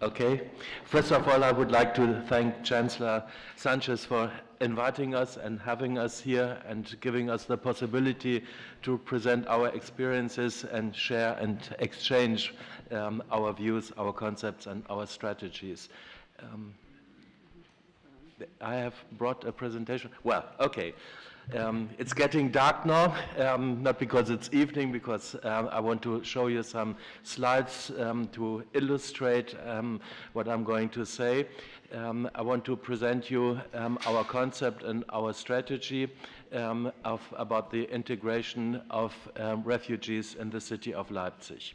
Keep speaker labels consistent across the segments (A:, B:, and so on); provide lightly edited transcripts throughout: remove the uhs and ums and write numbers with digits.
A: Okay. First of all, I would like to thank Chancellor Sanchez for inviting us and having us here and giving us the possibility to present our experiences and share and exchange our views, our concepts, and our strategies. I have brought a presentation. Well, okay. It's getting dark now, not because it's evening, because I want to show you some slides to illustrate what I'm going to say. I want to present you our concept and our strategy about the integration of refugees in the city of Leipzig.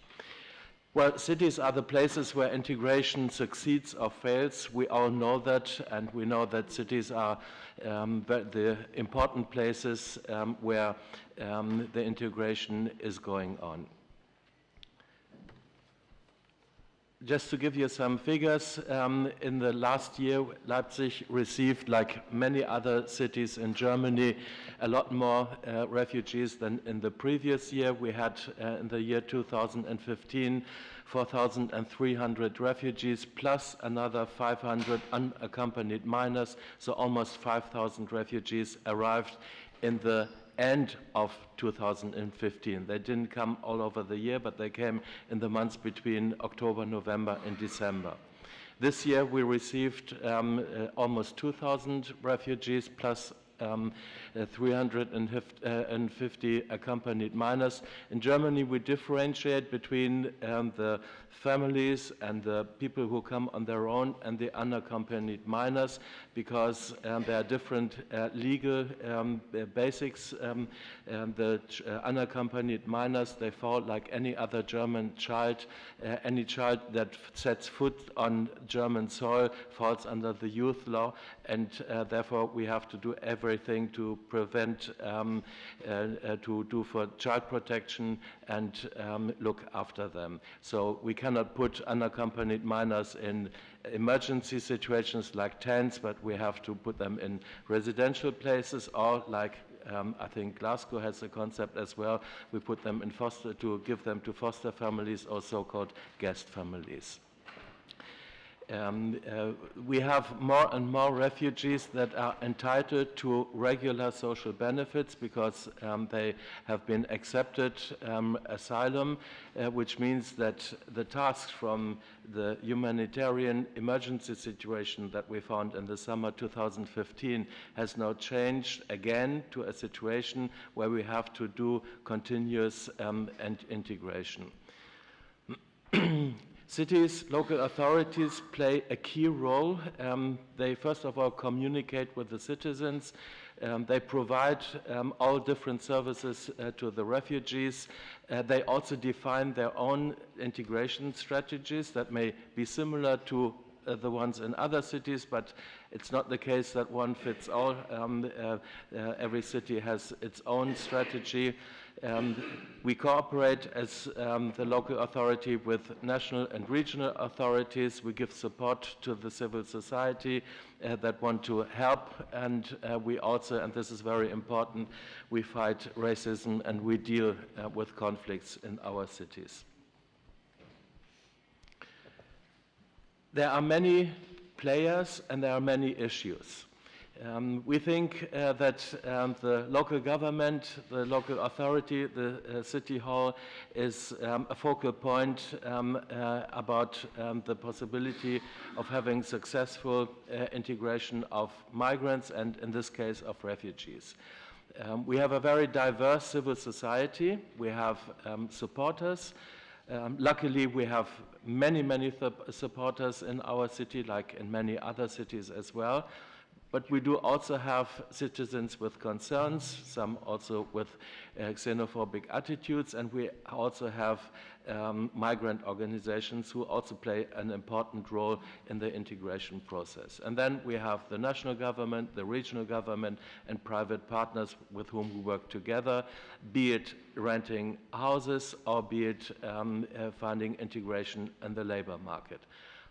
A: Well, cities are the places where integration succeeds or fails. We all know that, and we know that cities are the important places where the integration is going on. Just to give you some figures, in the last year, Leipzig received, like many other cities in Germany, a lot more refugees than in the previous year. We had, in the year 2015, 4,300 refugees, plus another 500 unaccompanied minors, so almost 5,000 refugees arrived in the end of 2015. They didn't come all over the year, but they came in the months between October, November, and December. This year we received almost 2,000 refugees plus 350 accompanied minors. In Germany, we differentiate between the families and the people who come on their own and the unaccompanied minors, because there are different legal basics. The unaccompanied minors, they fall like any other German child. Any child that sets foot on German soil falls under the youth law, and therefore we have to do everything to prevent, to do for child protection and look after them. So we cannot put unaccompanied minors in emergency situations like tents, but we have to put them in residential places, or like I think Glasgow has a concept as well. We put them in foster, to give them to foster families or so-called guest families. We have more and more refugees that are entitled to regular social benefits because they have been accepted asylum, which means that the tasks from the humanitarian emergency situation that we found in the summer 2015 has now changed again to a situation where we have to do continuous and integration. Cities, local authorities play a key role. They first of all communicate with the citizens. They provide all different services to the refugees. They also define their own integration strategies that may be similar to the ones in other cities, but it's not the case that one fits all. Every city has its own strategy. We cooperate as the local authority with national and regional authorities. We give support to the civil society that want to help, and we also, and this is very important, we fight racism and we deal with conflicts in our cities. There are many players and there are many issues. We think that the local government, the local authority, the city hall is a focal point about the possibility of having successful integration of migrants and, in this case, of refugees. We have a very diverse civil society. We have supporters. Luckily, we have many supporters in our city, like in many other cities as well. But we do also have citizens with concerns, some also with xenophobic attitudes, and we also have migrant organizations who also play an important role in the integration process. And then we have the national government, the regional government, and private partners with whom we work together, be it renting houses or be it finding integration in the labor market.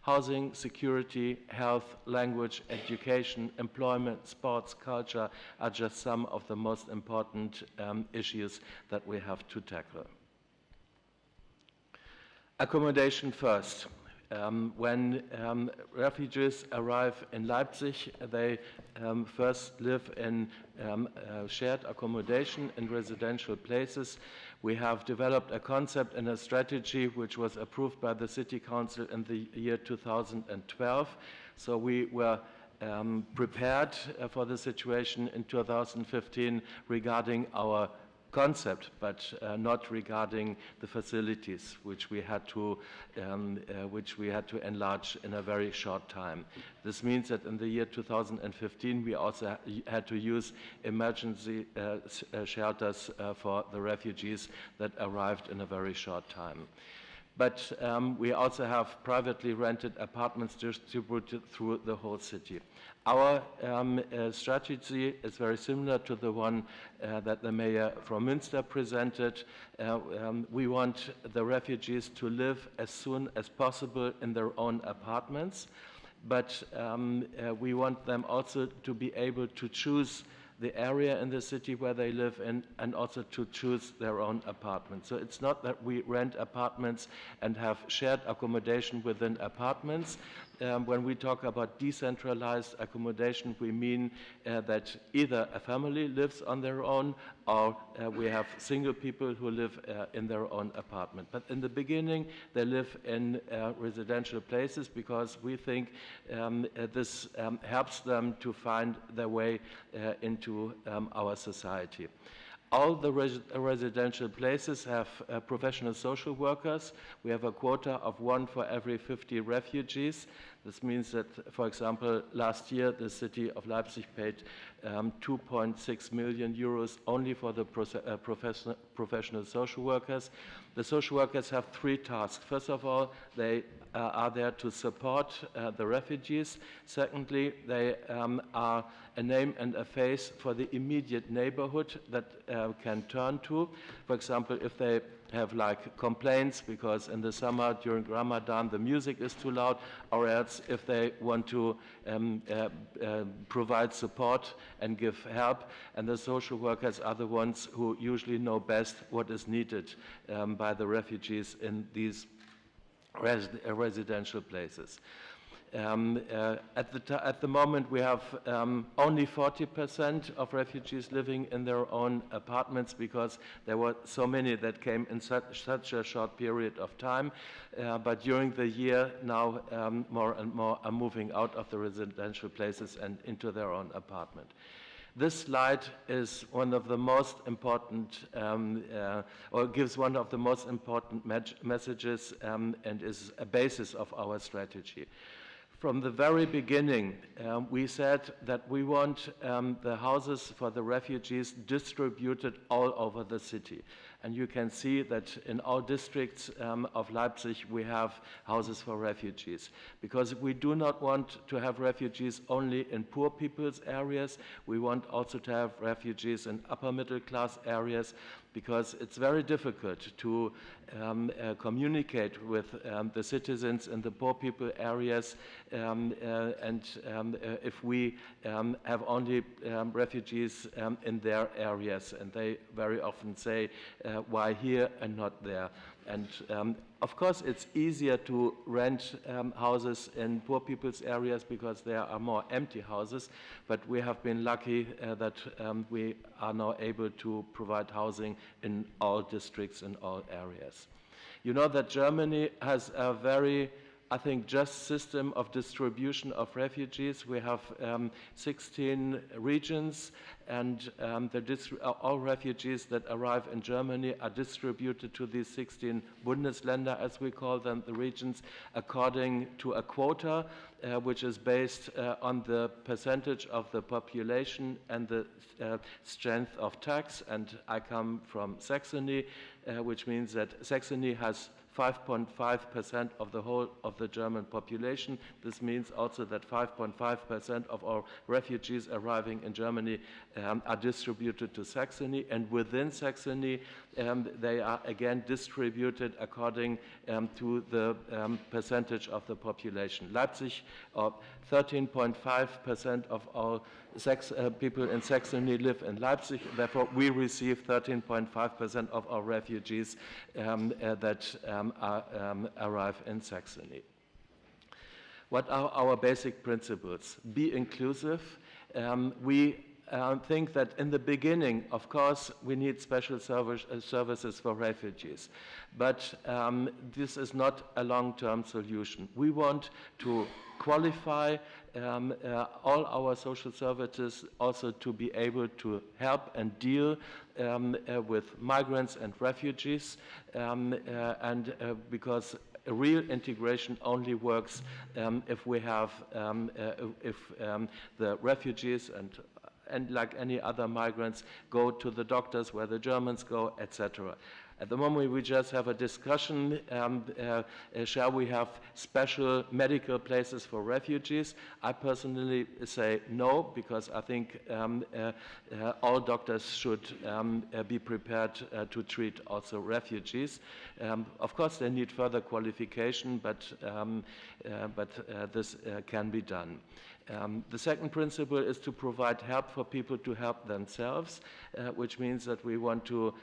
A: Housing, security, health, language, education, employment, sports, culture are just some of the most important issues that we have to tackle. Accommodation first. When refugees arrive in Leipzig, they first live in shared accommodation in residential places. We have developed a concept and a strategy which was approved by the City Council in the year 2012. So we were prepared for the situation in 2015 regarding our concept, but not regarding the facilities, which we had to enlarge in a very short time. This means that in the year 2015, we also had to use emergency shelters for the refugees that arrived in a very short time. But we also have privately rented apartments distributed through the whole city. Our strategy is very similar to the one that the mayor from Münster presented. We want the refugees to live as soon as possible in their own apartments, but we want them also to be able to choose the area in the city where they live in, and also to choose their own apartment. So it's not that we rent apartments and have shared accommodation within apartments. When we talk about decentralized accommodation, we mean that either a family lives on their own, or we have single people who live in their own apartment. But in the beginning, they live in residential places because we think this helps them to find their way into our society. All the residential places have professional social workers. We have a quota of 1 for every 50 refugees. This means that, for example, last year the city of Leipzig paid 2.6 million euros only for the professional social workers. The social workers have 3 tasks. First of all, they are there to support the refugees. Secondly, they are a name and a face for the immediate neighborhood that can turn to. For example, if they have like complaints because in the summer during Ramadan the music is too loud, or else if they want to provide support and give help, and the social workers are the ones who usually know best what is needed by the refugees in these residential places. At the moment, we have only 40% of refugees living in their own apartments because there were so many that came in such a short period of time. But during the year, now more and more are moving out of the residential places and into their own apartment. This slide is one of the most important, or gives one of the most important messages and is a basis of our strategy. From the very beginning, we said that we want the houses for the refugees distributed all over the city. And you can see that in all districts of Leipzig, we have houses for refugees. Because we do not want to have refugees only in poor people's areas. We want also to have refugees in upper middle class areas, because it's very difficult to communicate with the citizens in the poor people areas, if we have only refugees in their areas, and they very often say, why here and not there? And of course, it's easier to rent houses in poor people's areas because there are more empty houses, but we have been lucky that we are now able to provide housing in all districts, in all areas. You know that Germany has a very, I think, just system of distribution of refugees. We have 16 regions, and all refugees that arrive in Germany are distributed to these 16 Bundesländer, as we call them, the regions, according to a quota, which is based on the percentage of the population and the strength of tax. And I come from Saxony, which means that Saxony has 5.5% of the whole of the German population. This means also that 5.5% of all refugees arriving in Germany are distributed to Saxony, and within Saxony they are again distributed according to the percentage of the population. Leipzig, 13.5% of all people in Saxony live in Leipzig. Therefore, we receive 13.5% of our refugees that arrive in Saxony. What are our basic principles? Be inclusive. We think that in the beginning, of course, we need special services for refugees. But this is not a long-term solution. We want to qualify all our social services also to be able to help and deal with migrants and refugees, because a real integration only works if we have, the refugees and like any other migrants go to the doctors where the Germans go, etc. At the moment, we just have a discussion, shall we have special medical places for refugees? I personally say no, because I think all doctors should be prepared to treat also refugees. Of course, they need further qualification, but this can be done. The second principle is to provide help for people to help themselves, which means that we want to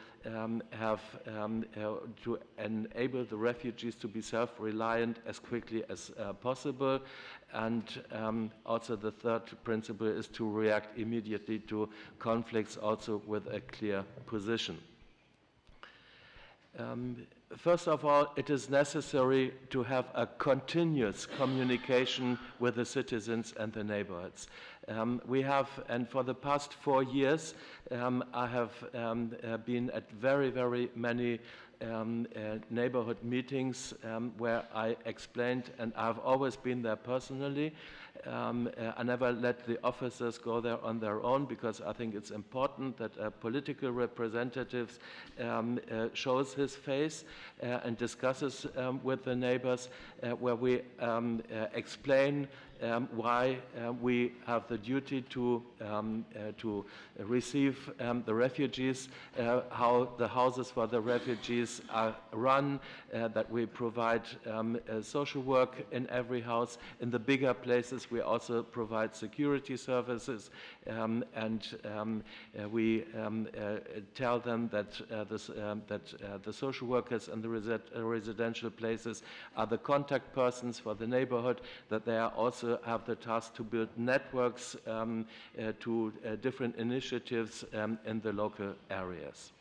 A: to enable the refugees to be self-reliant as quickly as possible. And also the third principle is to react immediately to conflicts, also with a clear position. First of all, it is necessary to have a continuous communication with the citizens and the neighborhoods. We have, and for the past 4 years, I have been at very, very many neighborhood meetings where I explained, and I've always been there personally. I never let the officers go there on their own, because I think it's important that a political representative shows his face and discusses with the neighbors, where we explain why we have the duty to receive the refugees, how the houses for the refugees are run, that we provide social work in every house. In the bigger places, we also provide security services, and we tell them that the social workers in the residential places are the contact persons for the neighborhood, that they are also have the task to build networks to different initiatives in the local areas.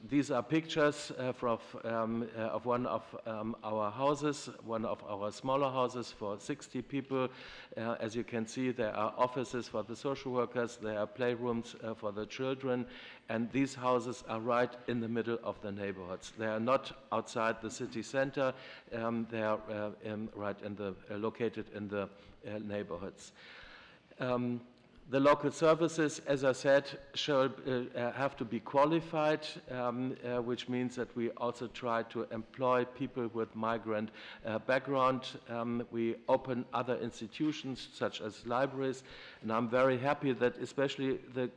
A: These are pictures of one of our houses, one of our smaller houses for 60 people. As you can see, there are offices for the social workers, there are playrooms for the children, and these houses are right in the middle of the neighborhoods. They are not outside the city center, they are right in the, located in the neighborhoods. The local services, as I said, shall have to be qualified, which means that we also try to employ people with migrant background. We open other institutions, such as libraries, and I'm very happy that especially the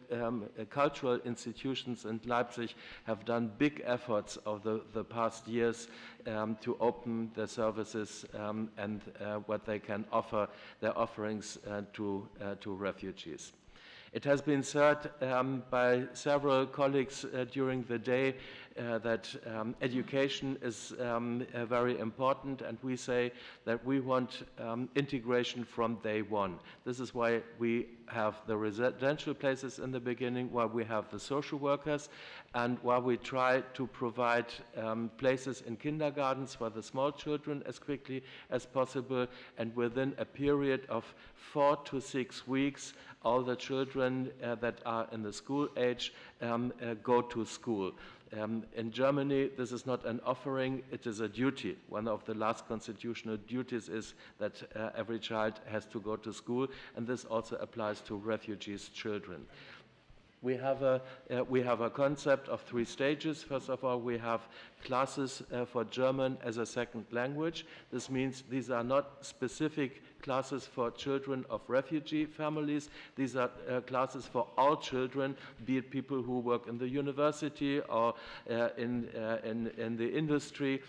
A: cultural institutions in Leipzig have done big efforts over the past years to open their services and what they can offer, their offerings to refugees. It has been said by several colleagues during the day that education is very important, and we say that we want integration from day one. This is why we have the residential places in the beginning, why we have the social workers, and why we try to provide places in kindergartens for the small children as quickly as possible, and within a period of 4 to 6 weeks, all the children that are in the school age go to school. In Germany, this is not an offering, it is a duty. One of the last constitutional duties is that every child has to go to school, and this also applies to refugees' children. We have a concept of 3 stages. First of all, we have classes for German as a second language. This means these are not specific classes for children of refugee families. These are classes for all children, be it people who work in the university or in the industry,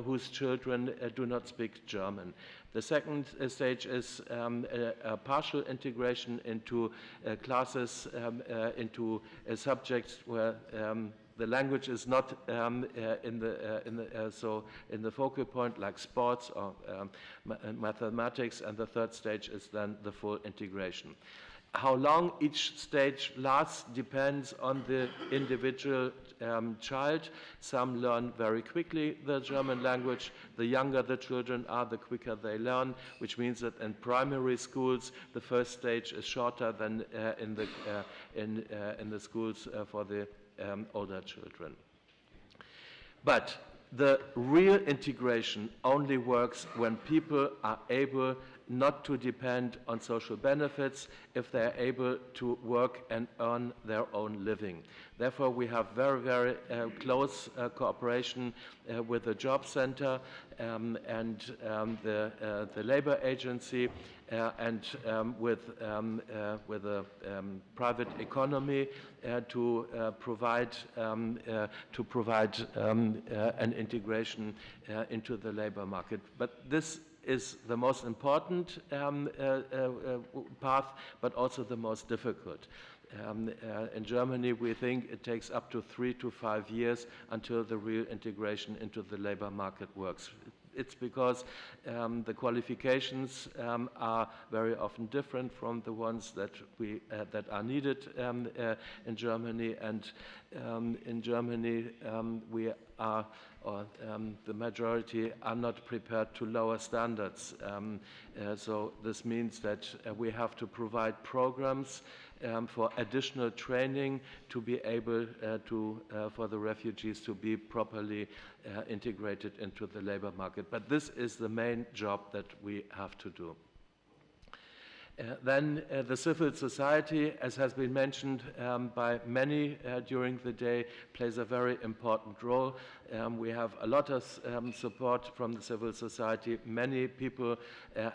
A: whose children do not speak German. The second stage is a partial integration into classes, into subjects where the language is not in the focal point like sports or mathematics, and the third stage is then the full integration. How long each stage lasts depends on the individual child. Some learn very quickly the German language. The younger the children are, the quicker they learn, which means that in primary schools, the first stage is shorter than in the schools for the older children. But the real integration only works when people are able not to depend on social benefits, if they are able to work and earn their own living. Therefore, we have very, very close cooperation with the Job Center and the labor agency and with the private economy to provide an integration into the labor market. But this is the most important path, but also the most difficult. In Germany, we think it takes up to 3 to 5 years until the real integration into the labor market works. It's because the qualifications are very often different from the ones that are needed in Germany, and in Germany we are, or the majority are not prepared to lower standards. So this means that we have to provide programs for additional training to be able for the refugees to be properly integrated into the labor market. But this is the main job that we have to do. Then the civil society, as has been mentioned by many during the day, plays a very important role. We have a lot of support from the civil society, many people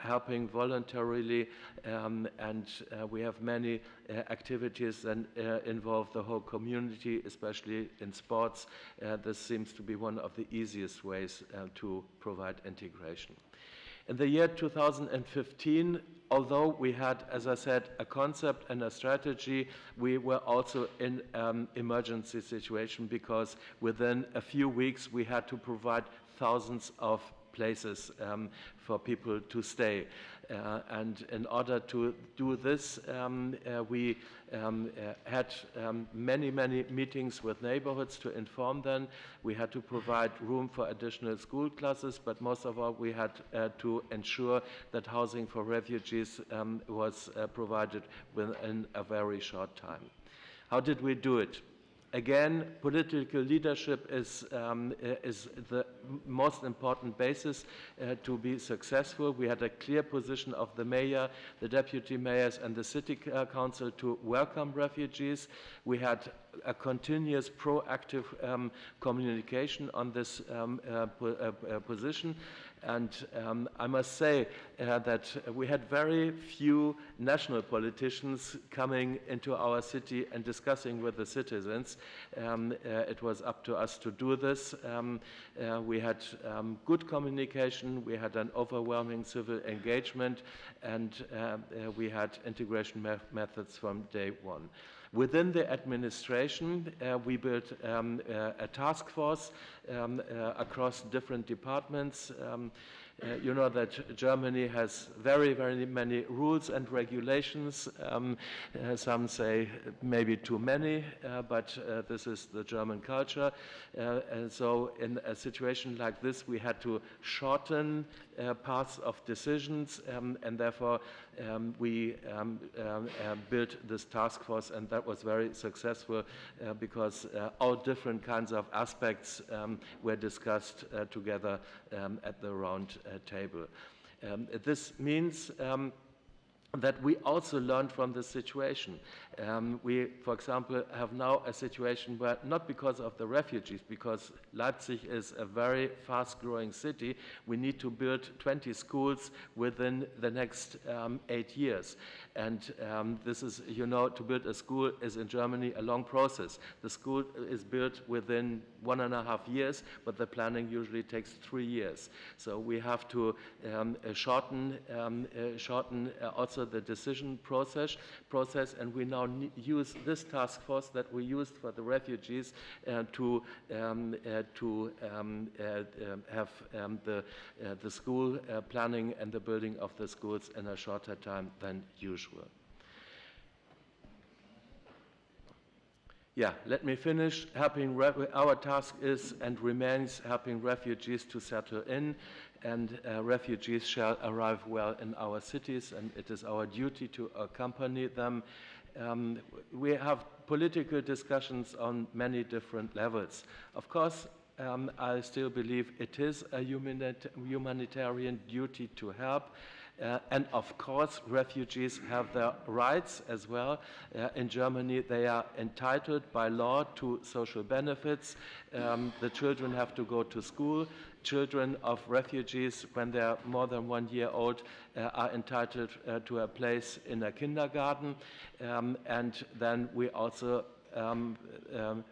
A: helping voluntarily, and we have many activities that involve the whole community, especially in sports. This seems to be one of the easiest ways to provide integration. In the year 2015, although we had, as I said, a concept and a strategy, we were also in an emergency situation because within a few weeks we had to provide thousands of places for people to stay. And in order to do this, we had many meetings with neighborhoods to inform them. We had to provide room for additional school classes, but most of all, we had to ensure that housing for refugees was provided within a very short time. How did we do it? Again, political leadership is the most important basis to be successful. We had a clear position of the mayor, the deputy mayors, and the city council to welcome refugees. We had a continuous proactive communication on this position. And I must say that we had very few national politicians coming into our city and discussing with the citizens. It was up to us to do this. We had good communication, we had an overwhelming civil engagement, and we had integration methods from day one. Within the administration, we built a task force across different departments. You know that Germany has very many rules and regulations. Some say maybe too many, but this is the German culture. And so in a situation like this, we had to shorten paths of decisions, and therefore we built this task force, and that was very successful because all different kinds of aspects were discussed together at the round table. This means that we also learned from the situation. We, for example, have now a situation where, not because of the refugees, because Leipzig is a very fast-growing city, we need to build 20 schools within the next 8 years. And this is, you know, to build a school is in Germany a long process. The school is built within 1.5 years, but the planning usually takes 3 years. So we have to shorten also the decision process, and we now use this task force that we used for the refugees to have the school planning and the building of the schools in a shorter time than usual. Yeah, let me finish. Our task is and remains helping refugees to settle in, and refugees shall arrive well in our cities, and it is our duty to accompany them. We have political discussions on many different levels. Of course, I still believe it is a humanitarian duty to help. And of course, refugees have their rights as well. In Germany, they are entitled by law to social benefits. The children have to go to school. Children of refugees, when they are more than 1 year old, are entitled to a place in a kindergarten. And then we also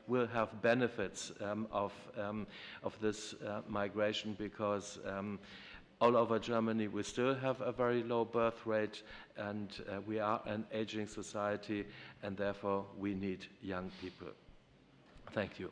A: will have benefits of this migration, because all over Germany, we still have a very low birth rate, and we are an aging society, and therefore we need young people. Thank you.